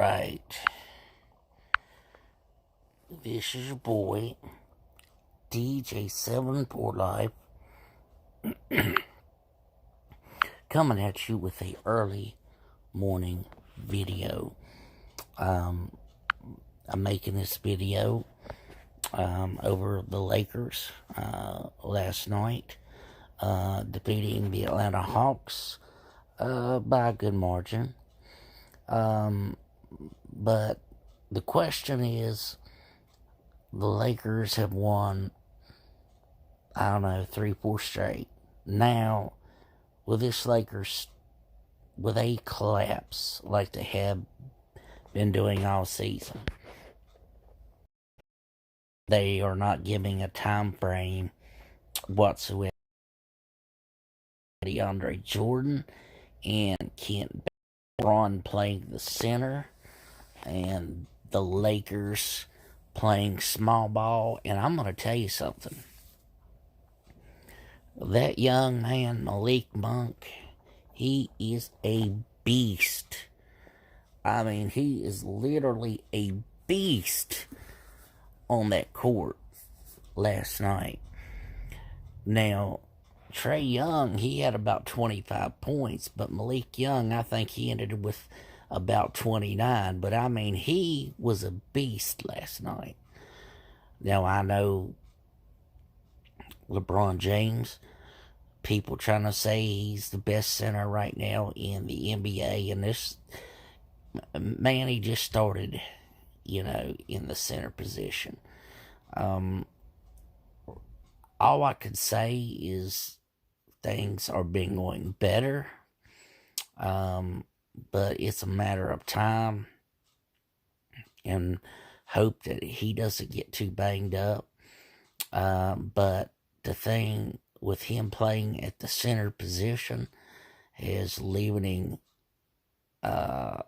Right. This is your boy, DJ7 Life, coming at you with a early morning video. I'm making this video over the Lakers last night, defeating the Atlanta Hawks by a good margin. But the question is, the Lakers have won, 3-4 straight. Now, will this Lakers, will they collapse like they have been doing all season? They are not giving a time frame whatsoever. DeAndre Jordan and Kent Braun playing the center, and the Lakers playing small ball. And I'm going to tell you something. That young man, Malik Monk, he is a beast. I mean, he is literally a beast on that court last night. Now, Trae Young, he had about 25 points, but Malik Young, I think he ended with about 29. But I mean, he was a beast last night. Now, I know LeBron James, people trying to say he's the best center right now in the NBA, and this man, he just started, in the center position. All I could say is things are being going better, but it's a matter of time and hope that he doesn't get too banged up. But the thing with him playing at the center position is leaving the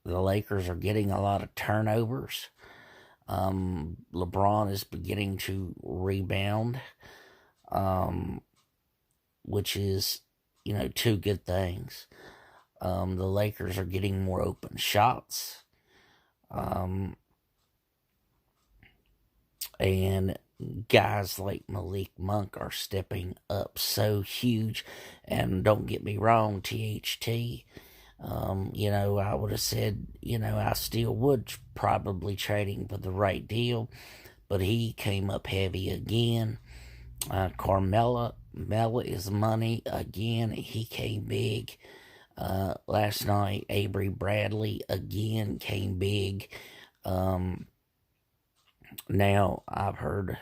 Lakers are getting a lot of turnovers. LeBron is beginning to rebound, which is, two good things. The Lakers are getting more open shots. And guys like Malik Monk are stepping up so huge. And don't get me wrong, THT, I would have said, I still would probably trade him for the right deal, but he came up heavy again. Carmelo is money again. He came big last night. Avery Bradley again came big. Now I've heard.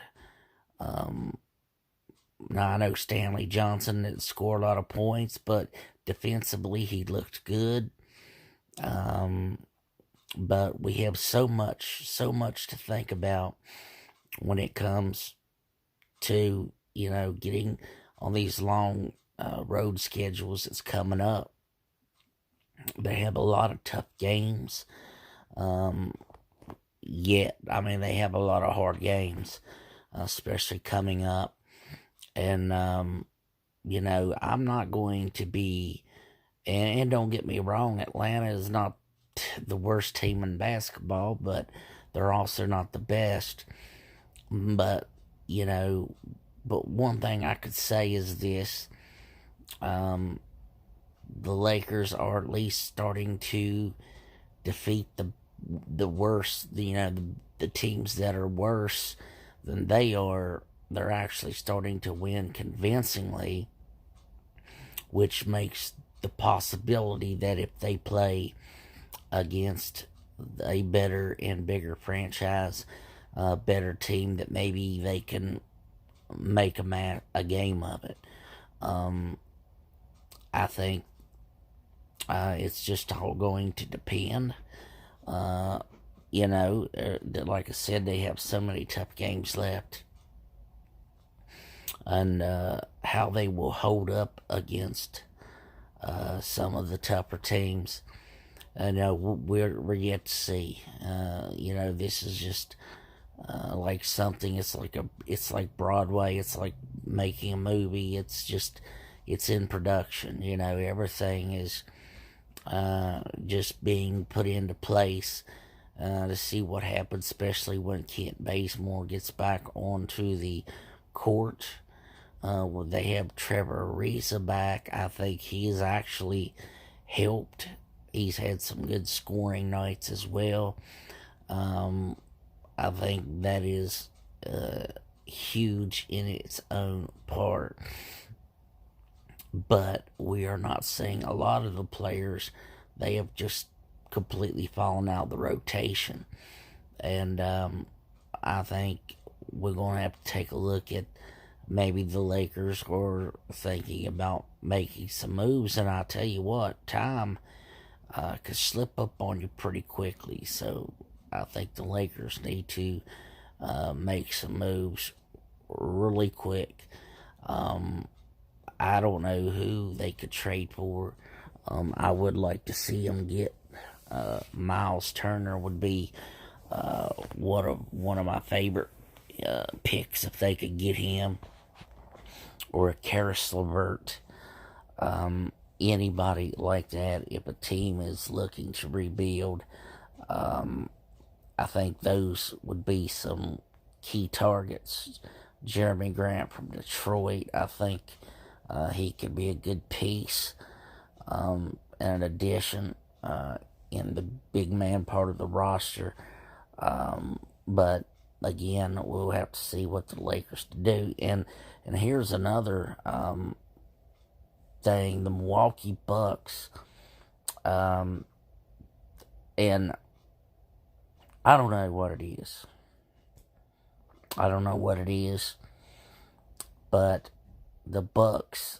Now I know Stanley Johnson didn't score a lot of points, but defensively he looked good. But we have so much to think about when it comes to, getting on these long road schedules that's coming up. They have a lot of tough games. They have a lot of hard games, especially coming up. And, I'm not going to be, and don't get me wrong, Atlanta is not the worst team in basketball, but they're also not the best. But, but one thing I could say is this, the Lakers are at least starting to defeat the worst, the teams that are worse than they are. They're actually starting to win convincingly, which makes the possibility that if they play against a better and bigger franchise, a better team, that maybe they can make a game of it. I think it's just all going to depend. Like I said, they have so many tough games left, and how they will hold up against some of the tougher teams. We're yet to see. This is just like something. It's like Broadway. It's like making a movie. It's in production. Everything is just being put into place to see what happens, especially when Kent Bazemore gets back onto the court. Where they have Trevor Ariza back, I think he's actually helped. He's had some good scoring nights as well. I think that is huge in its own part. But we are not seeing a lot of the players. They have just completely fallen out of the rotation. And I think we're going to have to take a look at maybe the Lakers are thinking about making some moves. And I tell you what, time could slip up on you pretty quickly. So I think the Lakers need to make some moves really quick. I don't know who they could trade for. I would like to see them get Miles Turner would be one of my favorite picks if they could get him, or a Karis LeVert. Anybody like that, if a team is looking to rebuild, I think those would be some key targets. Jeremy Grant from Detroit, I think he could be a good piece, and an addition in the big man part of the roster. But again, we'll have to see what the Lakers do. And here's another thing: the Milwaukee Bucks. And I don't know what it is. But the Bucks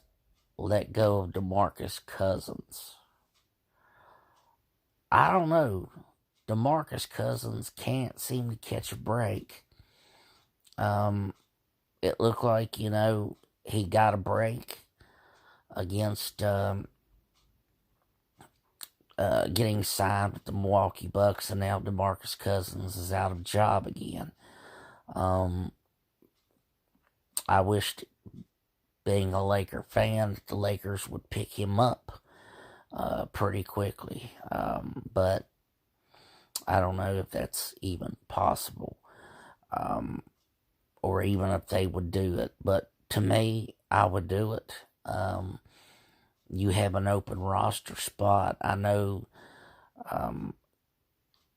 let go of DeMarcus Cousins. I don't know. DeMarcus Cousins can't seem to catch a break. It looked like, he got a break against getting signed with the Milwaukee Bucks, and now DeMarcus Cousins is out of a job again. I wished, being a Laker fan, that the Lakers would pick him up pretty quickly. But I don't know if that's even possible, or even if they would do it. But to me, I would do it. You have an open roster spot. I know,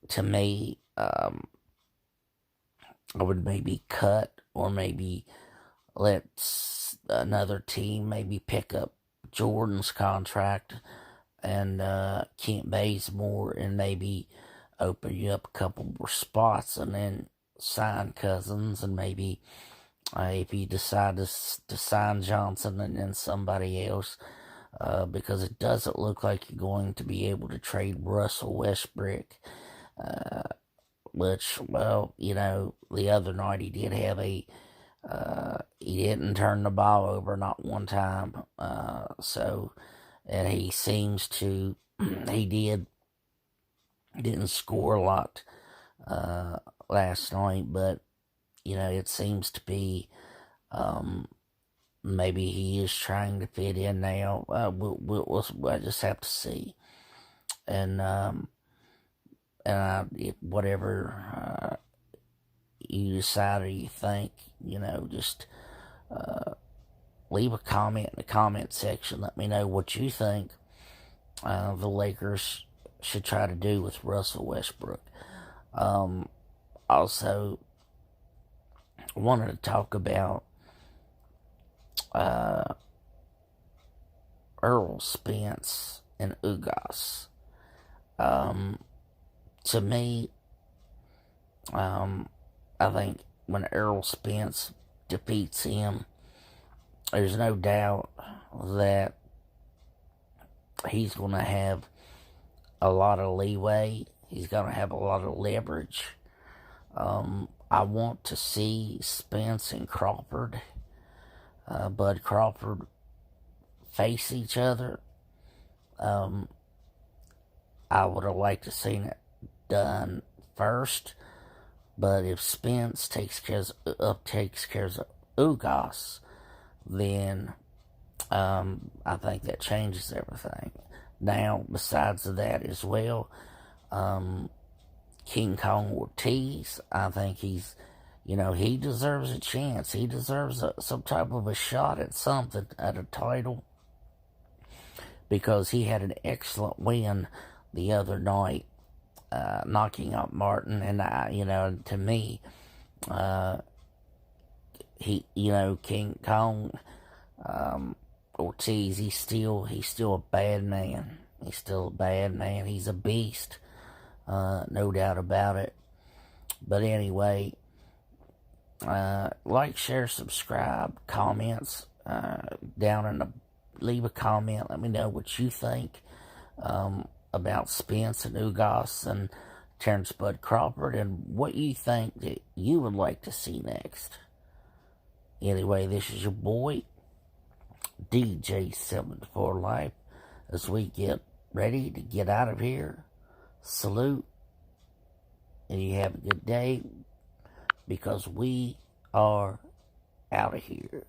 to me, I would maybe cut, or maybe let another team maybe pick up Jordan's contract and Kent Bazemore, and maybe open you up a couple more spots, and then sign Cousins, and maybe if you decide to sign Johnson and then somebody else, because it doesn't look like you're going to be able to trade Russell Westbrook, which, well, the other night he did have he didn't turn the ball over, not one time, and he seems to, he didn't score a lot last night, but it seems to be maybe he is trying to fit in now. We'll just have to see, and whatever you decide or you think, just leave a comment in the comment section. Let me know what you think the Lakers should try to do with Russell Westbrook. Also, wanted to talk about Earl Spence and Ugas. To me, I think when Earl Spence defeats him, there's no doubt that he's going to have a lot of leeway. He's going to have a lot of leverage. I want to see Spence and Crawford, Bud Crawford, face each other. I would have liked to seen it done first, but if Spence takes care of Ugas, then I think that changes everything. Now, besides of that as well, King Kong Ortiz, I think he's, he deserves a chance. He deserves some type of a shot at something, at a title, because he had an excellent win the other night, knocking out Martin. And to me, King Kong Ortiz, he's still a bad man. He's still a bad man. He's a beast, no doubt about it. But anyway, like, share, subscribe, comments down in the, leave a comment. Let me know what you think about Spence and Ugas and Terrence Bud Crawford, and what you think that you would like to see next. Anyway, this is your boy, DJ7 4Life, as we get ready to get out of here. Salute, and you have a good day, because we are out of here.